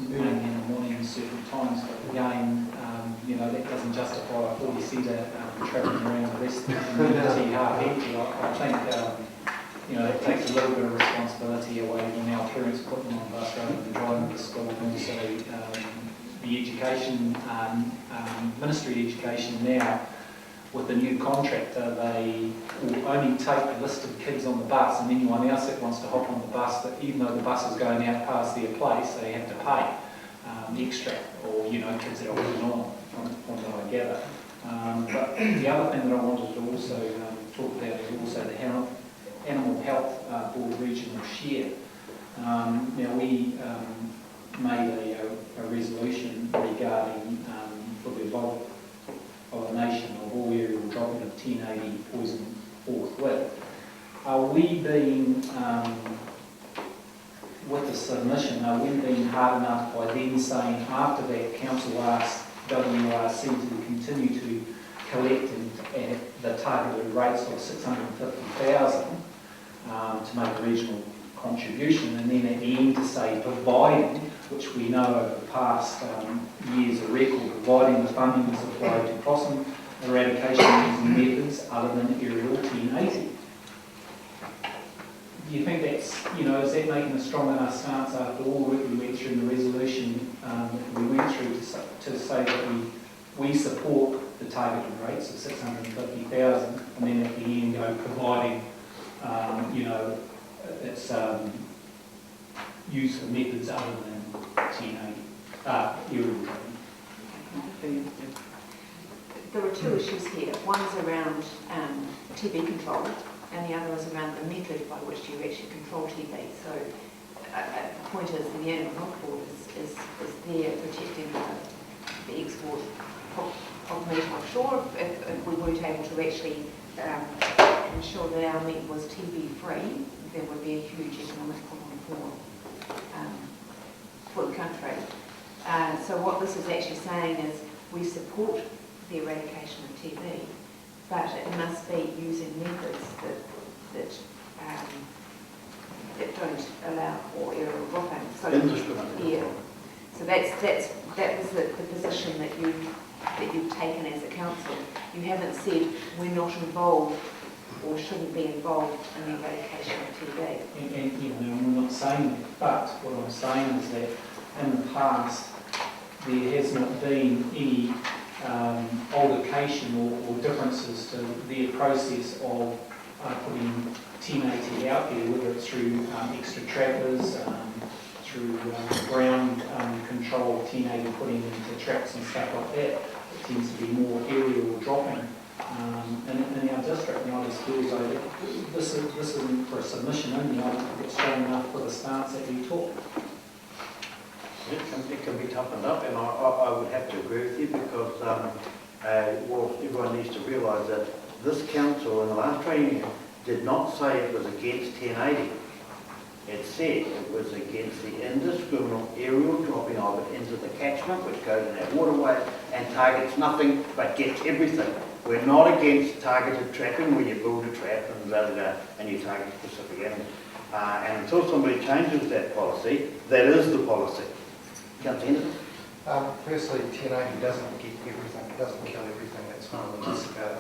mainly in the morning and certain times, but again, that doesn't justify a 40-seater travelling around the rest of the community half-empty. I think, that takes a little bit of responsibility away from our parents putting them on the bus rather than driving to school, and also the education, Ministry of Education now, with the new contractor, they will only take a list of kids on the bus, and anyone else that wants to hop on the bus, that even though the bus is going out past their place, they have to pay extra, or kids that are walking on from what I gather. But the other thing that I wanted to also talk about is also the Animal Health Board Regional Share. Now we made a resolution regarding for the abomination of all aerial dropping of 1080 poison forthwith. Are we being, with the submission, are we being hard enough by then saying after that Council asked WRC to continue to collect at the targeted rates of 650,000 to make a regional contribution, and then at the end to say providing, which we know over the past years a record, providing the funding is applied to possum eradication using methods other than aerial 1080. Do you think that's, is that making a strong enough stance after all that we went through in the resolution that we went through to say that we support the targeted rates of 650,000, and then at the end go providing, it's used for methods other than 1080 aerial dropping? There are two issues here. One is around TB control, and the other is around the method by which you actually control TB. So the point is the Animal Health Board is there protecting the export of meat offshore. If we weren't able to actually ensure that our meat was TB free, there would be a huge economic problem for the country. So what this is actually saying is we support the eradication of TB, but it must be using methods that don't allow for aerial dropping. So yeah. So that was the position that you've taken as a council. You haven't said we're not involved or shouldn't be involved in the eradication of TB. And we're not saying that, but what I'm saying is that in the past there has not been any altercation or differences to their process of putting 1080 out there, whether it's through extra trappers, through ground control, 1080 putting into traps and stuff like that. It tends to be more aerial dropping. In our district, and I just feel like this isn't for a submission only. I don't think it's strong enough for the stance that we took. It can be toughened up, and I would have to agree with you, because everyone needs to realise that this council in the last training meeting did not say it was against 1080. It said it was against the indiscriminate aerial dropping of it into the catchment, which goes in that waterway and targets nothing but gets everything. We're not against targeted trapping, where you build a trap and you target specific animals. And until somebody changes that policy, that is the policy. Councillor Henderson? Firstly, 1080 doesn't get everything, it doesn't kill everything. That's one of the myths about it.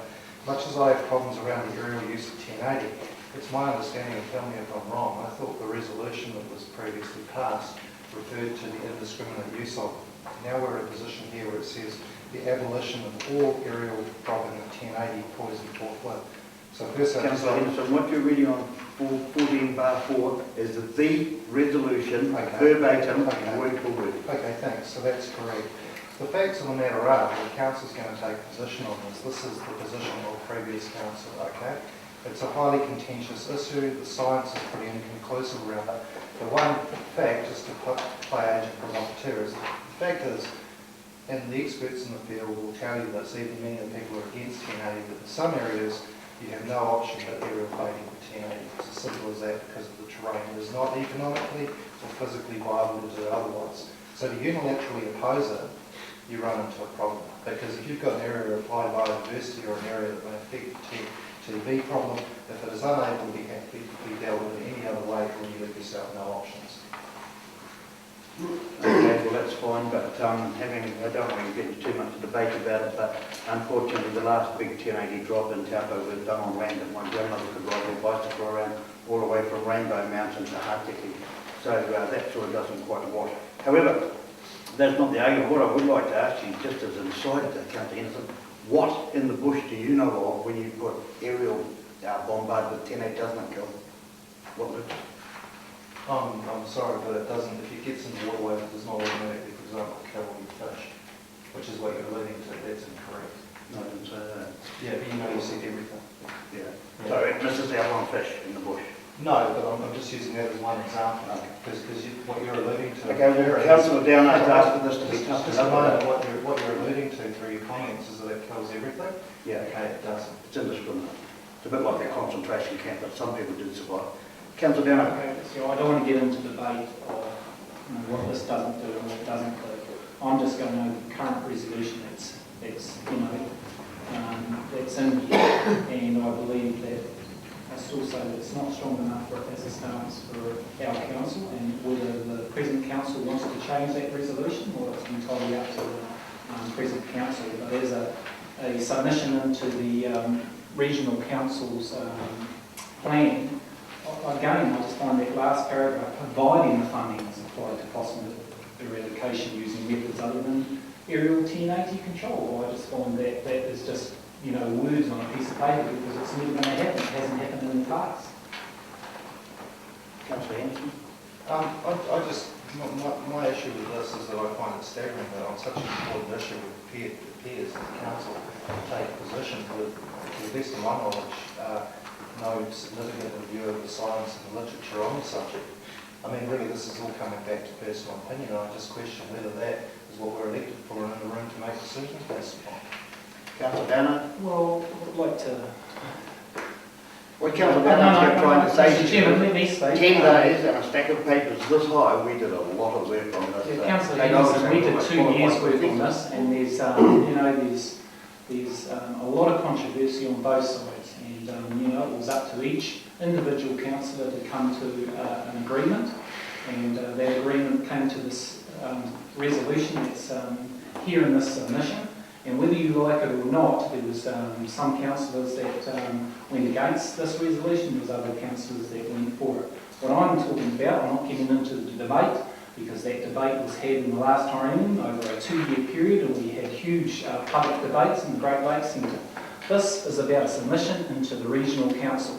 Much as I have problems around the aerial use of 1080, it's my understanding, and tell me if I'm wrong, I thought the resolution that was previously passed referred to the indiscriminate use of it. Now we're in a position here where it says the abolition of all aerial dropping of 1080 poison forthwith. So first, Councillor Henderson, what you're reading on 14/4 is the resolution, verbatim, word for word. Okay, thanks. So that's correct. The facts of the matter are, the council's going to take a position on this. This is the position of previous council, okay? It's a highly contentious issue. The science is pretty inconclusive around it. The one fact, just to play agent provocateur, is the fact is, and the experts in the field will tell you this, even many of the people are against 1080, that in some areas you have no option but aerial plating for 1080. It's as simple as that, because of the terrain. It is not economically or physically viable to do otherwise. So to unilaterally oppose it, you run into a problem. Because if you've got an area of high biodiversity or an area that may affect the TB problem, if it is unable to be dealt with in any other way, then you leave yourself no options. Okay, well that's fine, but I don't want to get into too much debate about it, but unfortunately the last big 1080 drop in Taupo was done on land that my grandmother could ride her bicycle around all the way from Rainbow Mountain to Hatiki. So that sort of doesn't quite wash. However, that's not the argument. What I would like to ask you, just as an aside to Councillor Henderson, what in the bush do you know of when you put aerial bombard with 1080 doesn't kill? What would it? I'm sorry, but it doesn't, if it gets into waterways, it does not automatically, for example, kill any fish, which is what you're alluding to. That's incorrect. No, I didn't say that. Yeah, but you know, you said everything. Yeah. So it misses out on fish in the bush. No, but I'm just using that as one example, because what you're alluding to. Okay, well, Councillor Downer has asked for this to be tough Just a enough. moment, what you're alluding to through your comments is that it kills everything? Yeah, Okay, it doesn't. it's indiscriminate. It's a bit like a concentration camp, but some people did survive. Councillor Downer. Okay, so I don't want to get into debate of what this doesn't do and what it doesn't do. I'm just going over the current resolution that's that's in here, and I believe that I still say that it's not strong enough for it as a stance for our council, and whether the present council wants to change that resolution or it's entirely up to the present council. But there's a submission into the regional council's plan. Again, I just find that last paragraph, providing the funding is applied to possible eradication using methods other than aerial 1080 control. I just find that that is just, words on a piece of paper because it's never going to happen. It hasn't happened in the past. Councillor Henderson. My issue with this is that I find it staggering that on such an important issue it appears that the council take a position with, to the best of my knowledge, no significant review of the science and the literature on the subject. I mean, really, this is all coming back to personal opinion, and I just question whether that is what we're elected for and in the room to make decisions based upon. Councillor Downer. Well, I'd like to... What Councillor Downer kept trying to say Mr. to Chairman, you, let me speak. 10 days and a stack of papers this high, we did a lot of work on this. Councillor Henderson, we did 2 years work on this, and there's a lot of controversy on both sides, and it was up to each individual councillor to come to an agreement, and that agreement came to this resolution that's here in this submission. And whether you like it or not, there was some councillors that went against this resolution, there was other councillors that went for it. What I'm talking about, I'm not getting into the debate, because that debate was had in the last time over a 2-year period, and we had huge public debates in the Great Lakes Centre. This is about a submission into the regional council.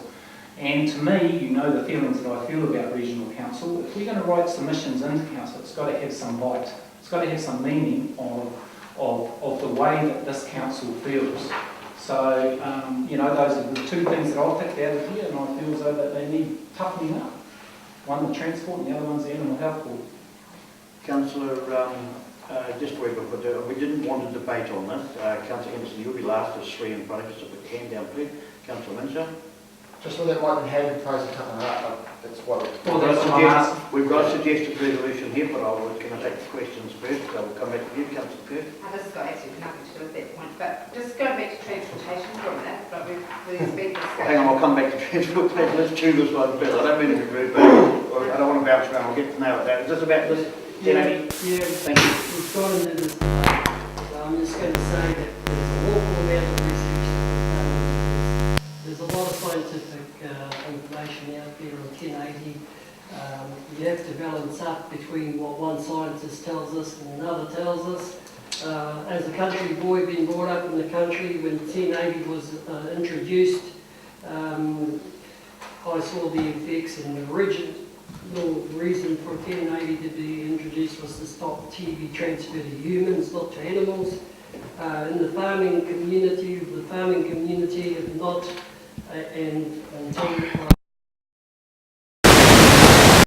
And to me, you know the feelings that I feel about regional council. If we're going to write submissions into council, it's got to have some bite. It's got to have some meaning of the way that this council feels. So, those are the 2 things that I've picked out of here, and I feel as though that they need toughening up. One, the transport, and the other one's the animal health board. Councillor, just where we didn't want to debate on this. Councillor Henderson, you'll be last, there's 3 in front of you, so put your hand down, please. Councillor Minster. Just with that one hand phrase and something like that, that's what it Well, that's what I'm asking. We've got a suggested resolution here, but I was going to take the questions first, so we'll come back to you, Councillor Kirk. This has got absolutely nothing to do with that point, but just going back to transportation for a minute, but we've been discussing. Hang on, I'll come back to transport. Let's chew this one a bit. I don't mean to be rude, but I don't want to bounce around. I'll get to nail it down. Is this about this? Yeah, Thank you. we've gone into this debate, so I'm just going to say that there's an awful amount of research. There's a lot of scientific information out there on 1080. You have to balance up between what one scientist tells us and another tells us. As a country boy, being brought up in the country, when 1080 was introduced, I saw the effects, and the original reason for 1080 to be introduced was to stop TB transfer to humans, not to animals. In the farming community have not, and until